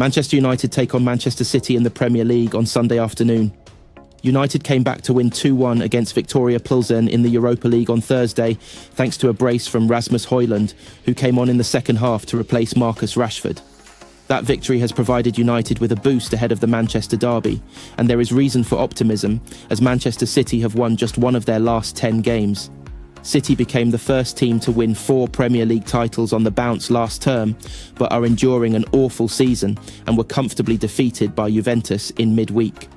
Manchester United take on Manchester City in the Premier League on Sunday afternoon. United came back to win 2-1 against Victoria Plzen in the Europa League on Thursday, thanks to a brace from Rasmus Højlund, who came on in the second half to replace Marcus Rashford. That victory has provided United with a boost ahead of the Manchester derby, and there is reason for optimism, as Manchester City have won just one of their last 10 games. City became the first team to win 4 Premier League titles on the bounce last term, but are enduring an awful season and were comfortably defeated by Juventus in midweek.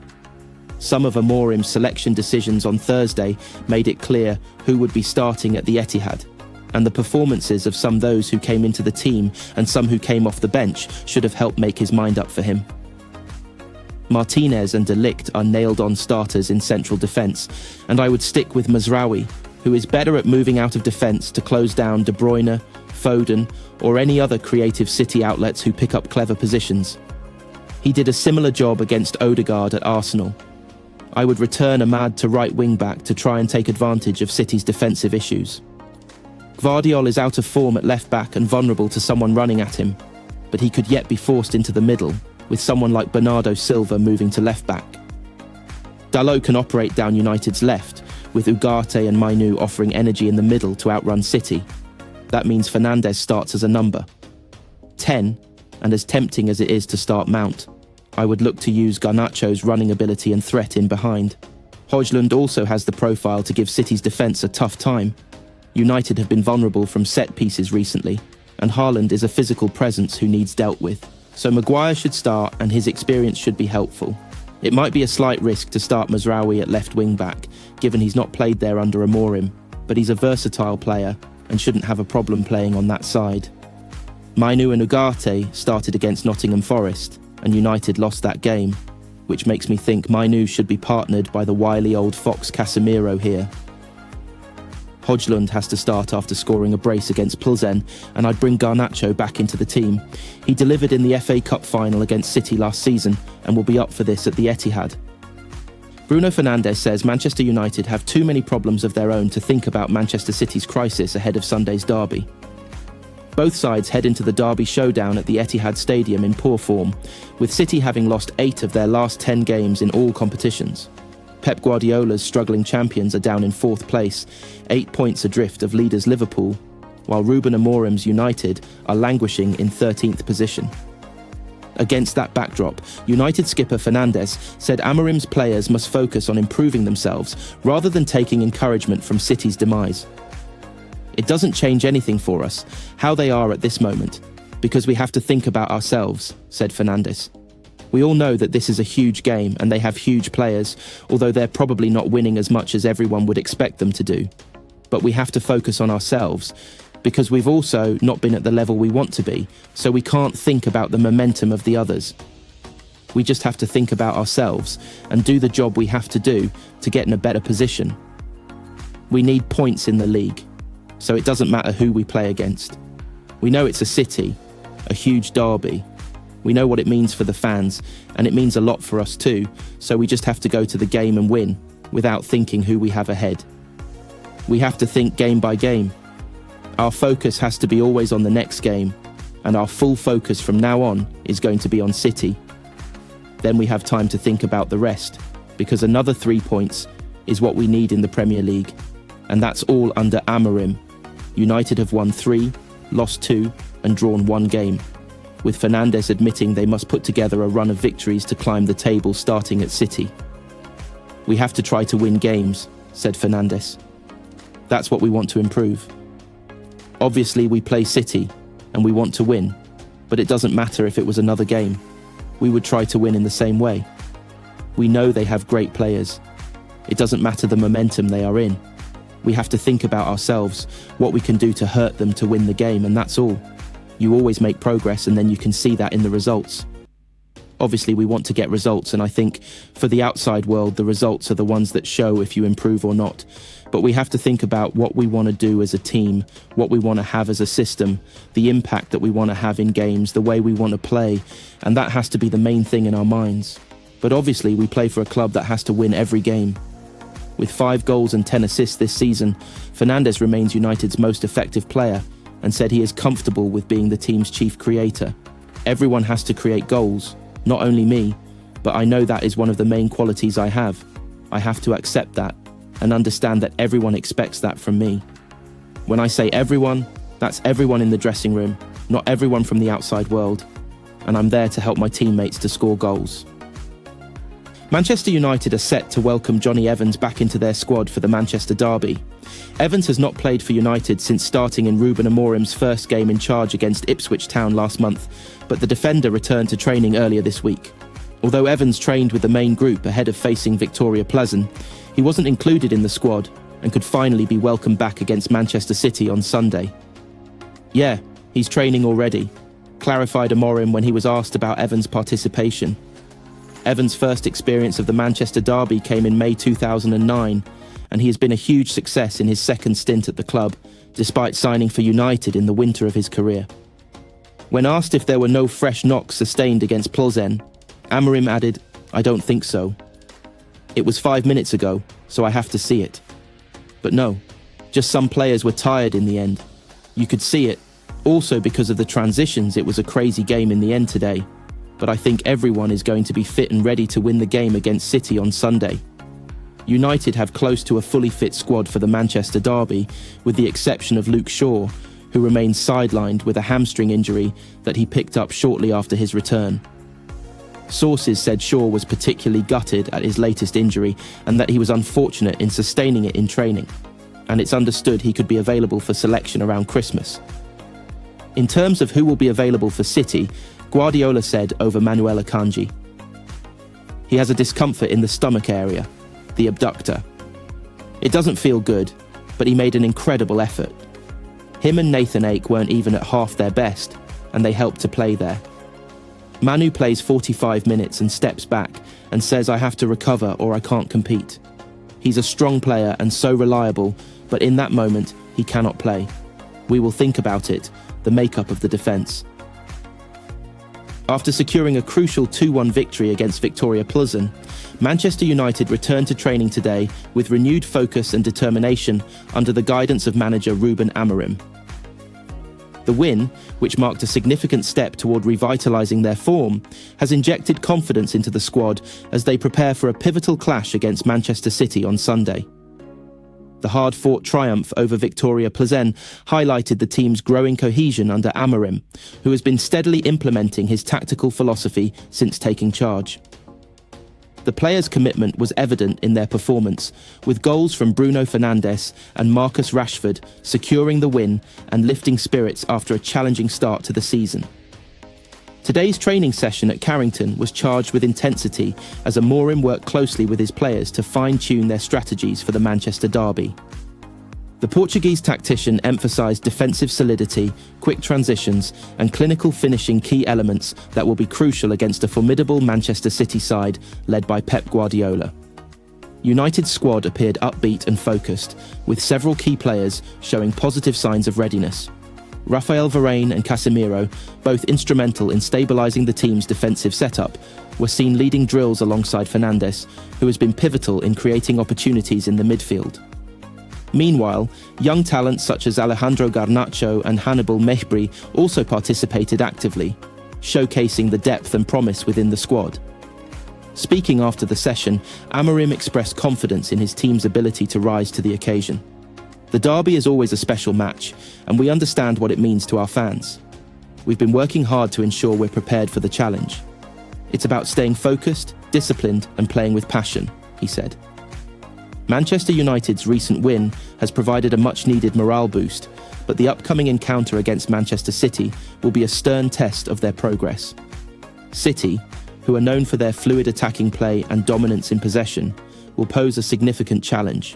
Some of Amorim's selection decisions on Thursday made it clear who would be starting at the Etihad, and the performances of some those who came into the team and some who came off the bench should have helped make his mind up for him. Martinez and De Ligt are nailed-on starters in central defence, and I would stick with Mazraoui, who is better at moving out of defence to close down De Bruyne, Foden, or any other creative City outlets who pick up clever positions. He did a similar job against Odegaard at Arsenal. I would return Ahmad to right wing-back to try and take advantage of City's defensive issues. Gvardiol is out of form at left-back and vulnerable to someone running at him, but he could yet be forced into the middle, with someone like Bernardo Silva moving to left-back. Dalot can operate down United's left, with Ugarte and Mainu offering energy in the middle to outrun City. That means Fernandes starts as a number 10, and as tempting as it is to start Mount, I would look to use Garnacho's running ability and threat in behind. Højlund also has the profile to give City's defence a tough time. United have been vulnerable from set pieces recently, and Haaland is a physical presence who needs dealt with. So Maguire should start and his experience should be helpful. It might be a slight risk to start Mazraoui at left wing-back, given he's not played there under Amorim, but he's a versatile player and shouldn't have a problem playing on that side. Mainu and Ugarte started against Nottingham Forest, and United lost that game, which makes me think Mainu should be partnered by the wily old fox Casemiro here. Højlund has to start after scoring a brace against Plzen, and I'd bring Garnacho back into the team. He delivered in the FA Cup final against City last season and will be up for this at the Etihad. Bruno Fernandes says Manchester United have too many problems of their own to think about Manchester City's crisis ahead of Sunday's derby. Both sides head into the derby showdown at the Etihad Stadium in poor form, with City having lost 8 of their last 10 games in all competitions. Pep Guardiola's struggling champions are down in 4th place, 8 points adrift of leaders Liverpool, while Ruben Amorim's United are languishing in 13th position. Against that backdrop, United skipper Fernandes said Amorim's players must focus on improving themselves rather than taking encouragement from City's demise. It doesn't change anything for us, how they are at this moment, because we have to think about ourselves, said Fernandes. We all know that this is a huge game and they have huge players, although they're probably not winning as much as everyone would expect them to do. But we have to focus on ourselves, because we've also not been at the level we want to be, so we can't think about the momentum of the others. We just have to think about ourselves and do the job we have to do to get in a better position. We need points in the league, so it doesn't matter who we play against. We know it's a City, a huge derby. We know what it means for the fans, and it means a lot for us too, so we just have to go to the game and win, without thinking who we have ahead. We have to think game by game. Our focus has to be always on the next game, and our full focus from now on is going to be on City. Then we have time to think about the rest, because another 3 points is what we need in the Premier League, and that's all under Amorim. United have won 3, lost 2, and drawn 1 game, with Fernandes admitting they must put together a run of victories to climb the table starting at City. We have to try to win games, said Fernandes. That's what we want to improve. Obviously we play City, and we want to win, but it doesn't matter if it was another game. We would try to win in the same way. We know they have great players. It doesn't matter the momentum they are in. We have to think about ourselves, what we can do to hurt them to win the game, and that's all. You always make progress and then you can see that in the results. Obviously we want to get results, and I think for the outside world the results are the ones that show if you improve or not. But we have to think about what we want to do as a team, what we want to have as a system, the impact that we want to have in games, the way we want to play, and that has to be the main thing in our minds. But obviously we play for a club that has to win every game. With 5 goals and 10 assists this season, Fernandes remains United's most effective player, and said he is comfortable with being the team's chief creator. Everyone has to create goals, not only me, but I know that is one of the main qualities I have. I have to accept that and understand that everyone expects that from me. When I say everyone, that's everyone in the dressing room, not everyone from the outside world, and I'm there to help my teammates to score goals. Manchester United are set to welcome Jonny Evans back into their squad for the Manchester derby. Evans has not played for United since starting in Ruben Amorim's first game in charge against Ipswich Town last month, but the defender returned to training earlier this week. Although Evans trained with the main group ahead of facing Victoria Pleasant, he wasn't included in the squad and could finally be welcomed back against Manchester City on Sunday. Yeah, he's training already, clarified Amorim when he was asked about Evans' participation. Evans' first experience of the Manchester derby came in May 2009, and he has been a huge success in his second stint at the club, despite signing for United in the winter of his career. When asked if there were no fresh knocks sustained against Plzen, Amorim added, "I don't think so. It was 5 minutes ago, so I have to see it." But no, just some players were tired in the end. You could see it. Also because of the transitions, it was a crazy game in the end today. But I think everyone is going to be fit and ready to win the game against City on Sunday. United have close to a fully fit squad for the Manchester derby, with the exception of Luke Shaw, who remains sidelined with a hamstring injury that he picked up shortly after his return. Sources said Shaw was particularly gutted at his latest injury and that he was unfortunate in sustaining it in training, and it's understood he could be available for selection around Christmas. In terms of who will be available for City, Guardiola said over Manuel Akanji, "He has a discomfort in the stomach area, the abductor. It doesn't feel good, but he made an incredible effort. Him and Nathan Ake weren't even at half their best, and they helped to play there. Manu plays 45 minutes and steps back and says I have to recover or I can't compete. He's a strong player and so reliable, but in that moment, he cannot play. We will think about it, the makeup of the defence." After securing a crucial 2-1 victory against Victoria Pleasant, Manchester United returned to training today with renewed focus and determination under the guidance of manager Ruben Amorim. The win, which marked a significant step toward revitalising their form, has injected confidence into the squad as they prepare for a pivotal clash against Manchester City on Sunday. The hard-fought triumph over Victoria Pleasant highlighted the team's growing cohesion under Amorim, who has been steadily implementing his tactical philosophy since taking charge. The players' commitment was evident in their performance, with goals from Bruno Fernandes and Marcus Rashford securing the win and lifting spirits after a challenging start to the season. Today's training session at Carrington was charged with intensity as Amorim worked closely with his players to fine-tune their strategies for the Manchester derby. The Portuguese tactician emphasised defensive solidity, quick transitions and clinical finishing, key elements that will be crucial against a formidable Manchester City side led by Pep Guardiola. United's squad appeared upbeat and focused, with several key players showing positive signs of readiness. Raphael Varane and Casemiro, both instrumental in stabilising the team's defensive setup, were seen leading drills alongside Fernandes, who has been pivotal in creating opportunities in the midfield. Meanwhile, young talents such as Alejandro Garnacho and Hannibal Mejbri also participated actively, showcasing the depth and promise within the squad. Speaking after the session, Amorim expressed confidence in his team's ability to rise to the occasion. The derby is always a special match, and we understand what it means to our fans. We've been working hard to ensure we're prepared for the challenge. It's about staying focused, disciplined, and playing with passion, he said. Manchester United's recent win has provided a much-needed morale boost, but the upcoming encounter against Manchester City will be a stern test of their progress. City, who are known for their fluid attacking play and dominance in possession, will pose a significant challenge.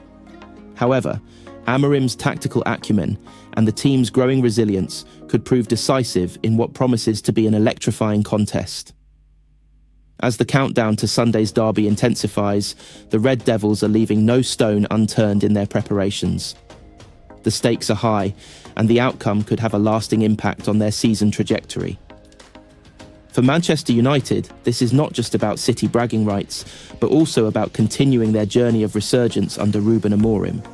However, Amorim's tactical acumen and the team's growing resilience could prove decisive in what promises to be an electrifying contest. As the countdown to Sunday's derby intensifies, the Red Devils are leaving no stone unturned in their preparations. The stakes are high, and the outcome could have a lasting impact on their season trajectory. For Manchester United, this is not just about City bragging rights, but also about continuing their journey of resurgence under Ruben Amorim.